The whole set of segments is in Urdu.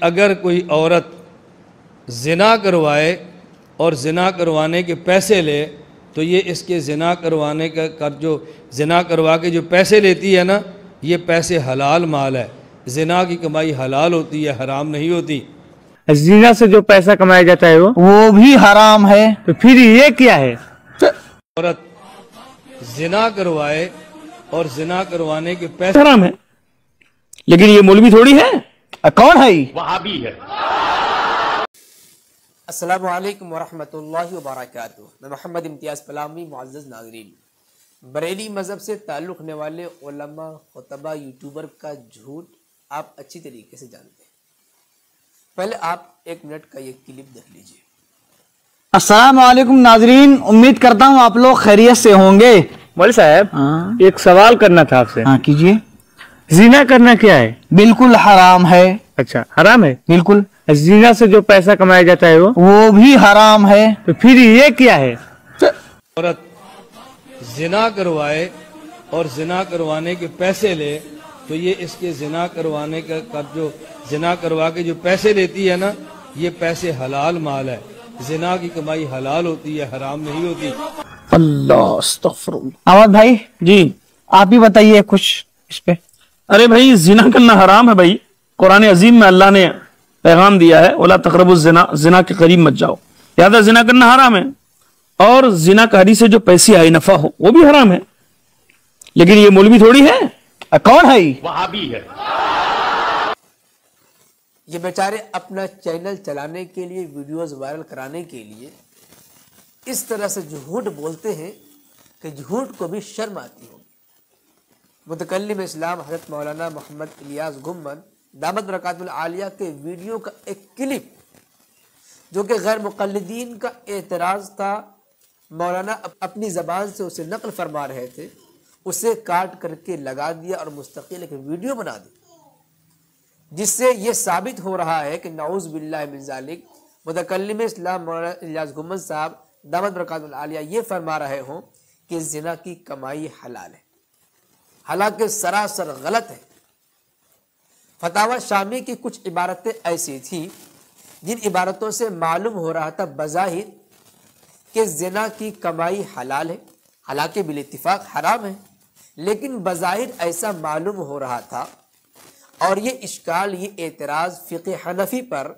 اگر کوئی عورت زنا کروائے اور زنا کروانے کے پیسے لے تو یہ اس کے زنا کروانے کا جو زنا کروا کے جو پیسے لیتی ہے نا، یہ پیسے حلال مال ہے۔ زنا کی کمائی حلال ہوتی ہے، حرام نہیں ہوتی۔ زنا سے جو پیسہ کمایا جاتا ہے وہ بھی حرام ہے، تو پھر یہ کیا ہے؟ عورت زنا کروائے اور زنا کروانے کے پیسے حرام ہے، لیکن یہ مولوی تھوڑی ہے، کون ہے؟ وہابی ہے۔ السلام علیکم ورحمۃ اللہ وبرکاتہ۔ میں محمد امتیاز پلامی۔ معزز ناظرین، بریلی مذہب سے تعلق رکھنے والے علماء، خطبہ، یوٹیوبر کا جھوٹ آپ اچھی طریقے سے جانتے ہیں۔ پہلے آپ 1 منٹ کا یہ کلپ دیکھ لیجئے۔ السلام علیکم ناظرین، امید کرتا ہوں آپ لوگ خیریت سے ہوں گے۔ مولوی صاحب ایک سوال کرنا تھا آپ سے۔ ہاں کیجئے۔ زنا کرنا کیا ہے؟ بالکل حرام ہے۔ اچھا حرام ہے؟ بالکل۔ زنا سے جو پیسہ کمایا جاتا ہے وہ بھی حرام ہے، تو پھر یہ کیا ہے؟ عورت زنا کروائے اور زنا کروانے کے پیسے لے تو یہ اس کے زنا کروانے کا جو زنا کروا کے جو پیسے لیتی ہے نا، یہ پیسے حلال مال ہے۔ زنا کی کمائی حلال ہوتی ہے، حرام نہیں ہوتی۔ اللہ استغفر اللہ۔ احمد بھائی جی آپ ہی بتائیے کچھ اس پہ۔ ارے بھائی زنا کرنا حرام ہے بھائی، قرآن عظیم میں اللہ نے پیغام دیا ہے وَلَا تَقْرَبُوا الزِّنَا، زنا کے قریب مت جاؤ، لہذا زنا کرنا حرام ہے، اور زنا کاری سے جو پیسے آئے نفع ہو وہ بھی حرام ہے، لیکن یہ مولوی تھوڑی ہے، کون ہے؟ وہابی ہے۔ یہ بیچارے اپنا چینل چلانے کے لیے، ویڈیوز وائرل کرانے کے لیے اس طرح سے جھوٹ بولتے ہیں کہ جھوٹ کو بھی شرم آتی ہوگی۔ متکلم اسلام حضرت مولانا محمد الیاس گھمن دامت برکاتہ العالیہ کے ویڈیو کا ایک کلپ جو کہ غیر مقلدین کا اعتراض تھا، مولانا اپنی زبان سے اسے نقل فرما رہے تھے، اسے کاٹ کر کے لگا دیا اور مستقل ایک ویڈیو بنا دی، جس سے یہ ثابت ہو رہا ہے کہ نعوذ باللہ من ذالک متکلم اسلام مولانا الیاس گھمن صاحب دامت برکاتہ العالیہ یہ فرما رہے ہوں کہ زنا کی کمائی حلال ہے، حالانکہ سراسر غلط ہے۔ فتاوی شامی کی کچھ عبارتیں ایسی تھیں جن عبارتوں سے معلوم ہو رہا تھا بظاہر کہ زنا کی کمائی حلال ہے، حالانکہ بالاتفاق حرام ہے، لیکن بظاہر ایسا معلوم ہو رہا تھا۔ اور یہ اشکال، یہ اعتراض فقہ حنفی پر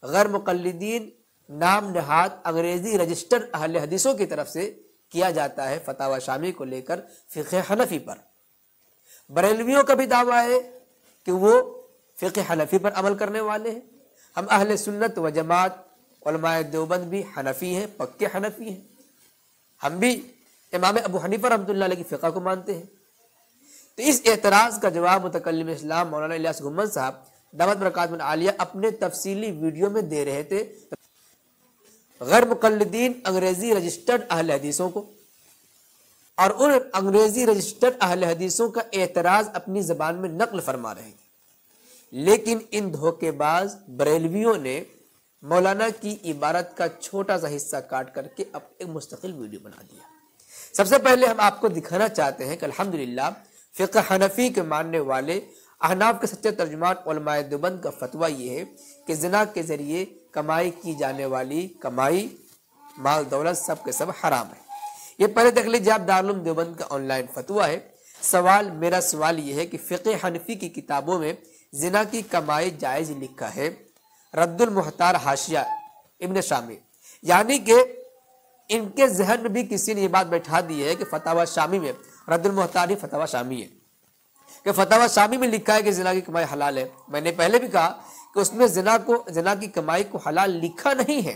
غیر مقلدین نام نہاد انگریزی رجسٹرڈ اہل حدیثوں کی طرف سے کیا جاتا ہے فتاوی شامی کو لے کر فقہ حنفی پر۔ بریلویوں کا بھی دعویٰ ہے کہ وہ فقہ حنفی پر عمل کرنے والے ہیں۔ ہم اہل سنت و جماعت علماء دیوبند بھی حنفی ہیں، پکے حنفی ہیں، ہم بھی امام ابو حنیفہ رحمۃ اللہ علیہ کی فقہ کو مانتے ہیں۔ تو اس اعتراض کا جواب متکلم اسلام مولانا الیاس گھمن صاحب دامت برکاتہ العالیہ اپنے تفصیلی ویڈیو میں دے رہے تھے غیر مقلدین انگریزی رجسٹرڈ اہل حدیثوں کو، اور ان انگریزی رجسٹرڈ اہل حدیثوں کا اعتراض اپنی زبان میں نقل فرما رہے تھے، لیکن ان دھوکے باز بریلویوں نے مولانا کی عبارت کا چھوٹا سا حصہ کاٹ کر کے اب ایک مستقل ویڈیو بنا دیا۔ سب سے پہلے ہم آپ کو دکھانا چاہتے ہیں کہ الحمدللہ فقہ حنفی کے ماننے والے احناف کے سچے ترجمان علماء دیوبند کا فتویٰ یہ ہے کہ زنا کے ذریعے کمائی کی جانے والی کمائی، مال دولت سب کے سب حرام ہے۔ یہ پہلے دیکھ لیجیے آپ، دارالعلوم دیوبند کا آن لائن فتویٰ ہے۔ میرا سوال یہ ہے کہ فقہ حنفی کی کتابوں میں زنا کی کمائی جائز لکھا ہے، رد المحتار حاشیہ ابن شامی، یعنی کہ ان کے ذہن میں بھی کسی نے یہ بات بیٹھا دی ہے کہ فتاوی شامی میں، رد المحتار ہی فتاوی شامی ہے، کہ فتاوی شامی میں لکھا ہے کہ زنا کی کمائی حلال ہے۔ میں نے پہلے بھی کہا کہ اس میں زنا کی کمائی کو حلال لکھا نہیں ہے،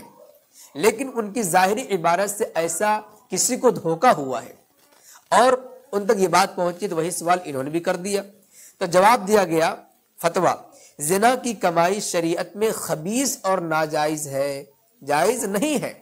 لیکن ان کی ظاہری عبارت سے ایسا کسی کو دھوکا ہوا ہے اور ان تک یہ بات پہنچی، تو وہی سوال انہوں نے بھی کر دیا۔ تو جواب دیا گیا فتویٰ، زنا کی کمائی شریعت میں خبیث اور ناجائز ہے، جائز نہیں ہے۔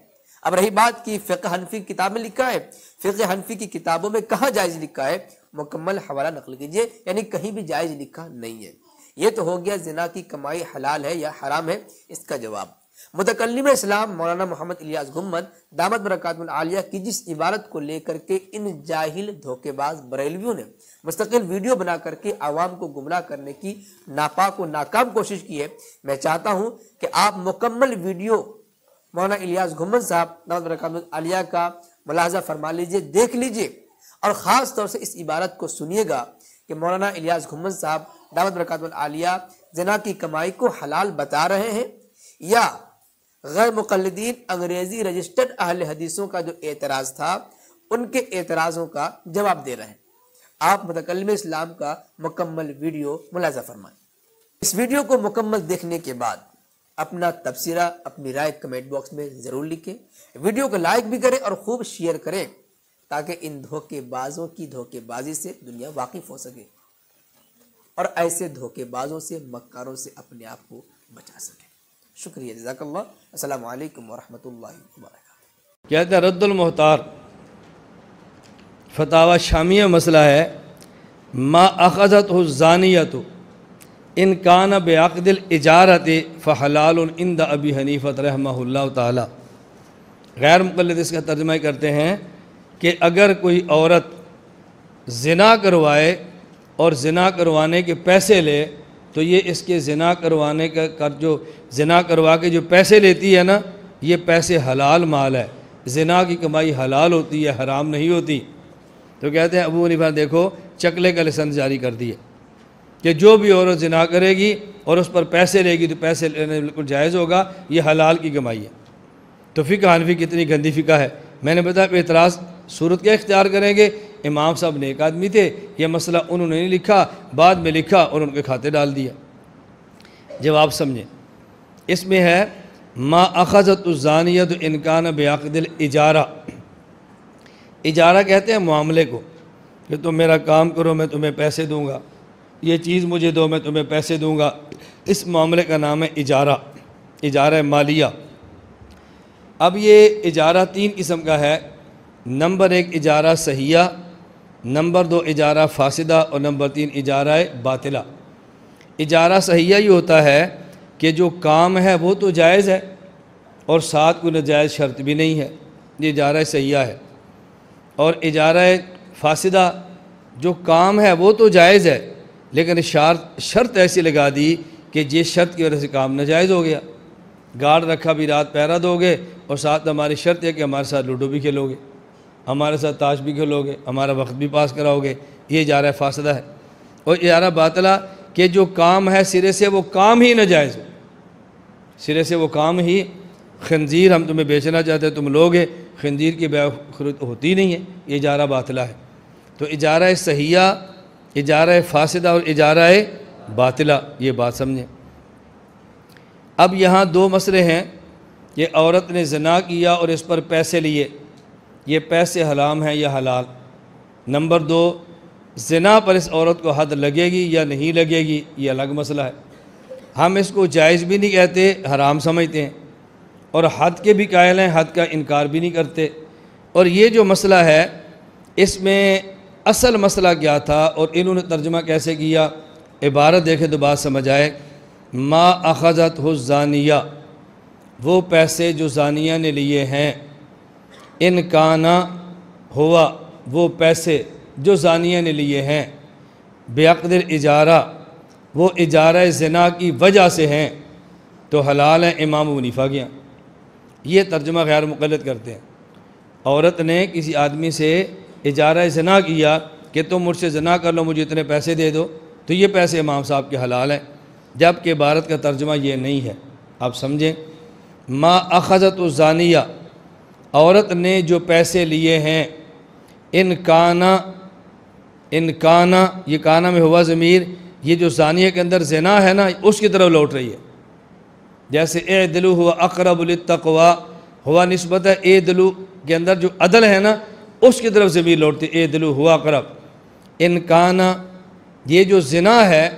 اب رہی بات کی فقہ حنفی کی کتاب میں لکھا ہے، فقہ حنفی کی کتابوں میں کہاں جائز لکھا ہے، مکمل حوالہ نقل کیجئے، یعنی کہیں بھی جائز لکھا نہیں ہے۔ یہ تو ہو گیا زنا کی کمائی حلال ہے یا حرام ہے، اس کا جواب۔ متکلم اسلام مولانا محمد الیاس گھمد دامت برکاتہ العالیہ کی جس عبارت کو لے کر کے ان جاہل دھوکے باز بریلویوں نے مستقل ویڈیو بنا کر کے عوام کو گمراہ کرنے کی ناپاک و ناکام کوشش کی ہے، میں چاہتا ہوں کہ آپ مکمل ویڈیو مولانا الیاس گھمد صاحب دامت برکاتہ العالیہ کا ملاحظہ فرما لیجئے، دیکھ لیجئے، اور خاص طور سے اس عبارت کو سنیے گا کہ مولانا الیاس گھمد صاحب دامت برکاتہ العالیہ زنا کی کمائی کو حلال بتا رہے ہیں یا غیر مقلدین انگریزی رجسٹرڈ اہل حدیثوں کا جو اعتراض تھا ان کے اعتراضوں کا جواب دے رہے ہیں۔ آپ متکلم اسلام کا مکمل ویڈیو ملاحظہ فرمائیں۔ اس ویڈیو کو مکمل دیکھنے کے بعد اپنا تبصرہ، اپنی رائے کمنٹ باکس میں ضرور لکھیں، ویڈیو کو لائک بھی کریں اور خوب شیئر کریں تاکہ ان دھوکے بازوں کی دھوکے بازی سے دنیا واقف ہو سکے اور ایسے دھوکے بازوں سے، مکاروں سے اپنے آپ کو بچا سکے۔ شکریہ، جزاک اللہ۔ السلام علیکم ورحمۃ اللہ وبرکاتہ۔ کہتے ہیں رد المحتار فتاوی شامیہ مسئلہ ہے، ما اخذتہ الزانیۃ ان کان بعقد الاجارۃ فحلال عند ابی حنیفہ رحمہ اللہ تعالی۔ غیر مقلد اس کا ترجمہ کرتے ہیں کہ اگر کوئی عورت زنا کروائے اور زنا کروانے کے پیسے لے تو یہ اس کے زنا کروانے کا جو زنا کروا کے جو پیسے لیتی ہے نا، یہ پیسے حلال مال ہے، زنا کی کمائی حلال ہوتی ہے، حرام نہیں ہوتی۔ تو کہتے ہیں ابو حنیفہ دیکھو چکلے کا لسن جاری کر دیا کہ جو بھی عورت زنا کرے گی اور اس پر پیسے لے گی تو پیسے لینے بالکل جائز ہوگا، یہ حلال کی کمائی ہے۔ تو فقہ حنفی کتنی گندی فقہ ہے۔ میں نے بتایا اعتراض صورت کیا اختیار کریں گے؟ امام صاحب نیک آدمی تھے، یہ مسئلہ انہوں نے نہیں لکھا، بعد میں لکھا اور ان کے کھاتے ڈال دیا۔ جواب سمجھیں، اس میں ہے ما اخذت الزانیۃ ان کان بعقد الاجارہ۔ اجارہ کہتے ہیں معاملے کو کہ تم میرا کام کرو میں تمہیں پیسے دوں گا، یہ چیز مجھے دو میں تمہیں پیسے دوں گا، اس معاملے کا نام ہے اجارہ، اجارہ مالیہ۔ اب یہ اجارہ تین قسم کا ہے، نمبر 1 اجارہ صحیحہ، نمبر 2 اجارہ فاسدہ اور نمبر 3 اجارہ باطلہ۔ اجارہ صحیحہ یہ ہوتا ہے کہ جو کام ہے وہ تو جائز ہے اور ساتھ کوئی ناجائز شرط بھی نہیں ہے، یہ اجارہ صحیحہ ہے۔ اور اجارہ فاسدہ جو کام ہے وہ تو جائز ہے لیکن شرط ایسی لگا دی کہ جس شرط کی وجہ سے کام ناجائز ہو گیا، گارڈ رکھا بھی رات پہرا دو گے اور ساتھ ہماری شرط ہے کہ ہمارے ساتھ لوڈو بھی کھیلو گے، ہمارے ساتھ تاش بھی کھیلو گے، ہمارا وقت بھی پاس کراؤ گے، یہ اجارہ فاسدہ ہے۔ اور اجارہ باطلہ کہ جو کام ہے سرے سے وہ کام ہی ناجائز ہو، سرے سے وہ کام ہی، خنزیر ہم تمہیں بیچنا چاہتے ہیں تم لوگے، خنزیر کی بیع ہوتی نہیں ہے، یہ اجارہ باطلہ ہے۔ تو اجارہ صحیحہ، اجارہ فاسدہ اور اجارہ باطلہ، یہ بات سمجھیں۔ اب یہاں دو مسئلے ہیں کہ عورت نے زنا کیا اور اس پر پیسے لیے، یہ پیسے حرام ہیں یا حلال۔ نمبر 2 زنا پر اس عورت کو حد لگے گی یا نہیں لگے گی، یہ الگ مسئلہ ہے۔ ہم اس کو جائز بھی نہیں کہتے، حرام سمجھتے ہیں، اور حد کے بھی قائل ہیں، حد کا انکار بھی نہیں کرتے۔ اور یہ جو مسئلہ ہے اس میں اصل مسئلہ کیا تھا اور انہوں نے ترجمہ کیسے کیا، عبارت دیکھیں تو بات سمجھ آئے۔ ما اخذتہ الزانیہ، وہ پیسے جو زانیہ نے لیے ہیں، ان کانا ہوا، وہ پیسے جو زانیہ نے لیے ہیں، بعقد الاجارہ، وہ اجارہ زنا کی وجہ سے ہیں تو حلال ہیں امام ابو حنیفہ کے یہاں۔ یہ ترجمہ غیر مقلد کرتے ہیں۔ عورت نے کسی آدمی سے اجارہ زنا کیا کہ تم مجھ سے زنا کر لو، مجھے اتنے پیسے دے دو، تو یہ پیسے امام صاحب کے حلال ہیں، جبکہ عبارت کا ترجمہ یہ نہیں ہے۔ آپ سمجھیں، ما اخذت الزانیہ، عورت نے جو پیسے لیے ہیں، ان کانا، یہ کانا میں ہوا ضمیر، یہ جو زانیہ کے اندر زنا ہے نا اس کی طرف لوٹ رہی ہے۔ جیسے اعدلوا ہوا اقرب للتقوی، ہوا نسبت ہے اعدلوا کے اندر جو عدل ہے نا اس کی طرف ضمیر لوٹتی ہے، اعدلوا ہوا اقرب۔ ان کانا، یہ جو زنا ہے،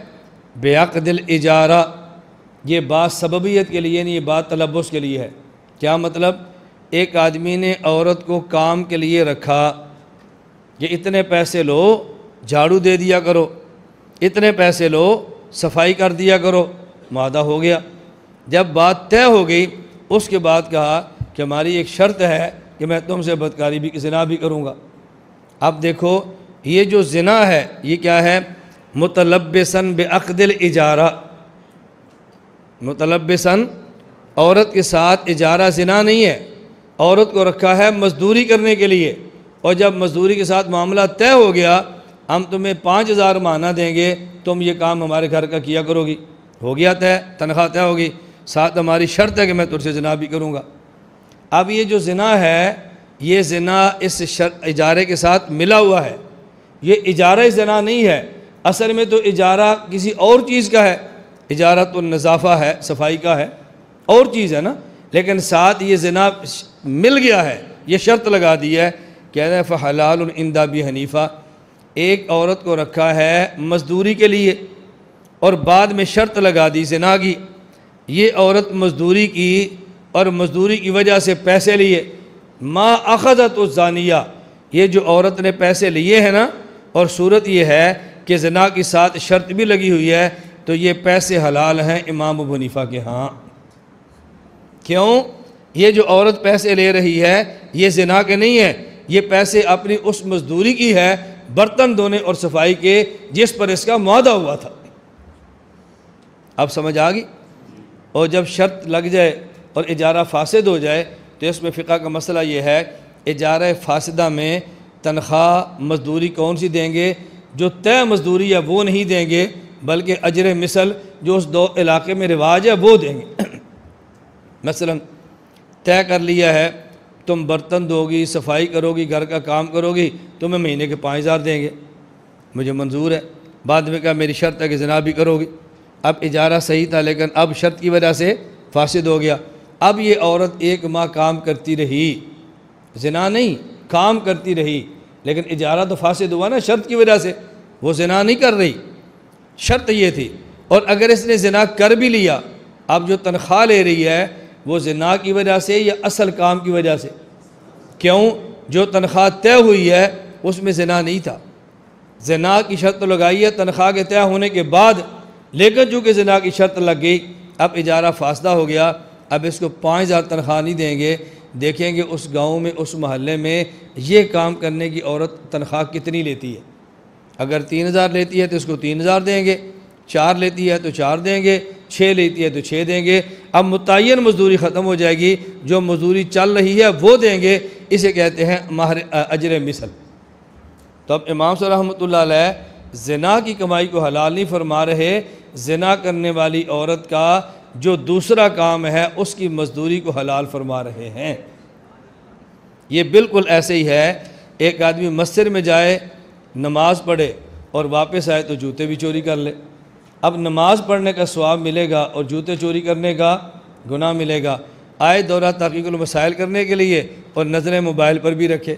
بعقد الاجارہ، یہ بات سببیت کے لیے نہیں، یہ بات تلبس کے لیے ہے۔ کیا مطلب؟ ایک آدمی نے عورت کو کام کے لیے رکھا کہ اتنے پیسے لو جھاڑو دے دیا کرو، اتنے پیسے لو صفائی کر دیا کرو، معاہدہ ہو گیا۔ جب بات طے ہو گئی اس کے بعد کہا کہ ہماری ایک شرط ہے کہ میں تم سے بدکاری بھی زنا بھی کروں گا۔ اب دیکھو یہ جو زنا ہے یہ کیا ہے؟ متلبسن بعقد الاجارہ، متلبسن عورت کے ساتھ اجارہ زنا نہیں ہے، عورت کو رکھا ہے مزدوری کرنے کے لیے، اور جب مزدوری کے ساتھ معاملہ طے ہو گیا ہم تمہیں 5,000 ماہانہ دیں گے، تم یہ کام ہمارے گھر کا کیا کرو گی، ہو گیا طے، تنخواہ طے ہوگی، ساتھ ہماری شرط ہے کہ میں تجھ سے زنا بھی کروں گا۔ اب یہ جو زنا ہے یہ زنا اس اجارے کے ساتھ ملا ہوا ہے، یہ اجارہ زنا نہیں ہے، اصل میں تو اجارہ کسی اور چیز کا ہے، اجارت النظافہ ہے، صفائی کا ہے، اور چیز ہے نا، لیکن ساتھ یہ زنا مل گیا ہے، یہ شرط لگا دی ہے، کہتے ہیں فحلال عند ابی حنیفہ، ایک عورت کو رکھا ہے مزدوری کے لیے اور بعد میں شرط لگا دی زنا کی، یہ عورت مزدوری کی اور مزدوری کی وجہ سے پیسے لیے، ما اخذت الزانیہ، یہ جو عورت نے پیسے لیے ہیں نا، اور صورت یہ ہے کہ زنا کے ساتھ شرط بھی لگی ہوئی ہے، تو یہ پیسے حلال ہیں امام ابو حنیفہ کے ہاں۔ کیوں؟ یہ جو عورت پیسے لے رہی ہے یہ زنا کے نہیں ہے، یہ پیسے اپنی اس مزدوری کی ہے برتن دھونے اور صفائی کے جس پر اس کا معاہدہ ہوا تھا۔ اب سمجھ آ گئی؟ اور جب شرط لگ جائے اور اجارہ فاسد ہو جائے تو اس میں فقہ کا مسئلہ یہ ہے، اجارہ فاسدہ میں تنخواہ مزدوری کون سی دیں گے؟ جو طے مزدوری ہے وہ نہیں دیں گے، بلکہ اجر مثل جو اس دو علاقے میں رواج ہے وہ دیں گے۔ مثلا طے کر لیا ہے تم برتن دو گی، صفائی کرو گی، گھر کا کام کرو گی، تمہیں مہینے کے 5,000 دیں گے، مجھے منظور ہے۔ بعد میں کہا میری شرط ہے کہ زنا بھی کرو گی، اب اجارہ صحیح تھا لیکن اب شرط کی وجہ سے فاسد ہو گیا، اب یہ عورت 1 ماہ کام کرتی رہی، زنا نہیں کام کرتی رہی، لیکن اجارہ تو فاسد ہوا نا شرط کی وجہ سے، وہ زنا نہیں کر رہی، شرط یہ تھی۔ اور اگر اس نے زنا کر بھی لیا، اب جو تنخواہ لے رہی ہے وہ زنا کی وجہ سے یا اصل کام کی وجہ سے؟ کیوں؟ جو تنخواہ طے ہوئی ہے اس میں زنا نہیں تھا، زنا کی شرط لگائی ہے تنخواہ کے طے ہونے کے بعد، لیکن چونکہ زنا کی شرط لگ گئی اب اجارہ فاسدہ ہو گیا، اب اس کو 5,000 تنخواہ نہیں دیں گے، دیکھیں گے اس گاؤں میں اس محلے میں یہ کام کرنے کی عورت تنخواہ کتنی لیتی ہے، اگر 3,000 لیتی ہے تو اس کو 3,000 دیں گے، 4 لیتی ہے تو 4 دیں گے، 6 لیتی ہے تو 6 دیں گے، اب متعین مزدوری ختم ہو جائے گی، جو مزدوری چل رہی ہے وہ دیں گے، اسے کہتے ہیں مہر اجر مثل۔ تو اب امام صاحب رحمۃ اللہ علیہ زنا کی کمائی کو حلال نہیں فرما رہے، زنا کرنے والی عورت کا جو دوسرا کام ہے اس کی مزدوری کو حلال فرما رہے ہیں۔ یہ بالکل ایسے ہی ہے، ایک آدمی مسجد میں جائے نماز پڑھے اور واپس آئے تو جوتے بھی چوری کر لے، اب نماز پڑھنے کا ثواب ملے گا اور جوتے چوری کرنے کا گناہ ملے گا۔ آئے دورہ تحقیق المسائل کرنے کے لیے اور نظریں موبائل پر بھی رکھے،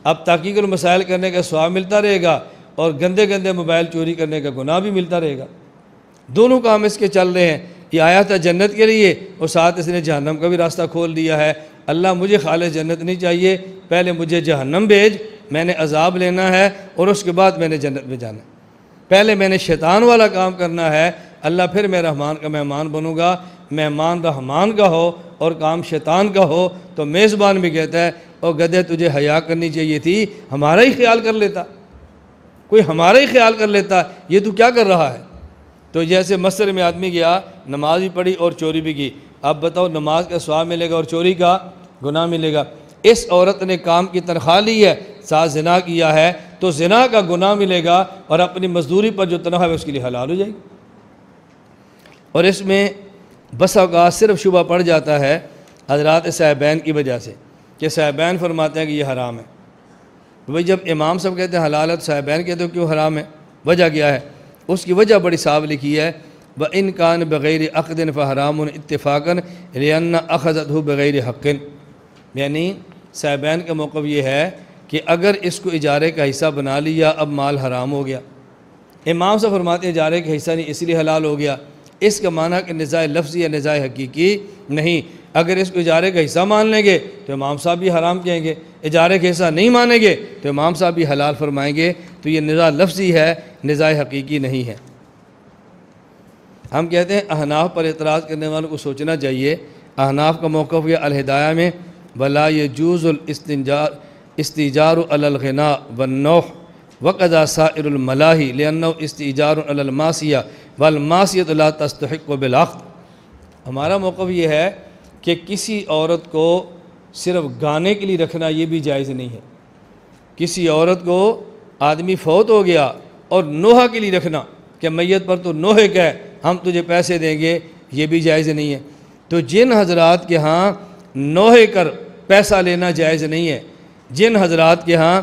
اب تحقیق المسائل کرنے کا ثواب ملتا رہے گا اور گندے گندے موبائل چوری کرنے کا گناہ بھی ملتا رہے گا، دونوں کام اس کے چل رہے ہیں۔ یہ آیا تھا جنت کے لیے اور ساتھ اس نے جہنم کا بھی راستہ کھول دیا ہے، اللہ مجھے خالص جنت نہیں چاہیے، پہلے مجھے جہنم بھیج، میں نے عذاب لینا ہے اور اس کے بعد میں نے جنت میں جانا ہے، پہلے میں نے شیطان والا کام کرنا ہے، اللہ پھر میں رحمان کا مہمان بنوں گا، مہمان رحمان کا ہو اور کام شیطان کا ہو تو میزبان بھی کہتا ہے او گدھے تجھے حیا کرنی چاہیے تھی، ہمارا ہی خیال کر لیتا، کوئی ہمارا ہی خیال کر لیتا، یہ تو کیا کر رہا ہے؟ تو جیسے مسجد میں آدمی گیا، نماز بھی پڑھی اور چوری بھی کی، اب بتاؤ نماز کا ثواب ملے گا اور چوری کا گناہ ملے گا۔ اس عورت نے کام کی تنخواہ لی ہے، ساتھ زنا کیا ہے تو زنا کا گناہ ملے گا اور اپنی مزدوری پر جو تنخواہ ہے اس کے لیے حلال ہو جائے گی۔ اور اس میں بس اوقات صرف شبہ پڑ جاتا ہے حضرات صاحبین کی وجہ سے کہ صاحبین فرماتے ہیں کہ یہ حرام ہے، وہی جب امام صاحب کہتے ہیں حلال ہے تو صاحبین کہتے ہیں کیوں حرام ہے، وجہ کیا ہے؟ اس کی وجہ بڑی صاف لکھی ہے، وَإِن كَانَ بِغَيْرِ عَقْدٍ فَحَرَامٌ اتِّفَاقًا لِأَنَّ أَخَذَتْهُ بِغَيْرِ حَقٍ، یعنی صاحبین کا موقف یہ ہے کہ اگر اس کو اجارے کا حصہ بنا لیا اب مال حرام ہو گیا، امام صاحب فرماتے ہیں اجارے کا حصہ نہیں اس لیے حلال ہو گیا، اس کا معنی کہ نزاع لفظی یا نزاع حقیقی نہیں، اگر اس کو اجارے کا حصہ مان لیں گے تو امام صاحب بھی حرام کہیں گے، اجارے کا حصہ نہیں مانیں گے تو امام صاحب بھی حلال فرمائیں گے، تو یہ نزاع لفظی ہے، نزاع حقیقی نہیں ہے۔ ہم کہتے ہیں احناف پر اعتراض کرنے والوں کو سوچنا چاہیے، احناف کا موقف یہ الہدایہ میں ولا یجوز الاستئجار علی الغناء والنوح وقضا سائر الملاہی لأنه استئجار علی المعصیہ والمعصیۃ لا تستحق بالعقد۔ ہمارا موقف یہ ہے کہ کسی عورت کو صرف گانے کے لیے رکھنا یہ بھی جائز نہیں ہے۔ کسی عورت کو آدمی فوت ہو گیا اور نوحہ کے لیے رکھنا کہ میت پر تو نوحے کا ہے، ہم تجھے پیسے دیں گے، یہ بھی جائز نہیں ہے۔ تو جن حضرات کے ہاں نوحے کر پیسہ لینا جائز نہیں ہے، جن حضرات کے ہاں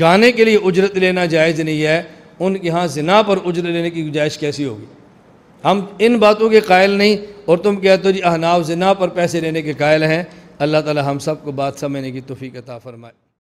گانے کے لیے اجرت لینا جائز نہیں ہے، ان کے ہاں زنا پر اجرت لینے کی گنجائش کیسی ہوگی؟ ہم ان باتوں کے قائل نہیں اور تم کہتے ہو جی احناف زنا پر پیسے لینے کے قائل ہیں۔ اللہ تعالی ہم سب کو بات سمجھنے کی توفیق عطا فرمائے۔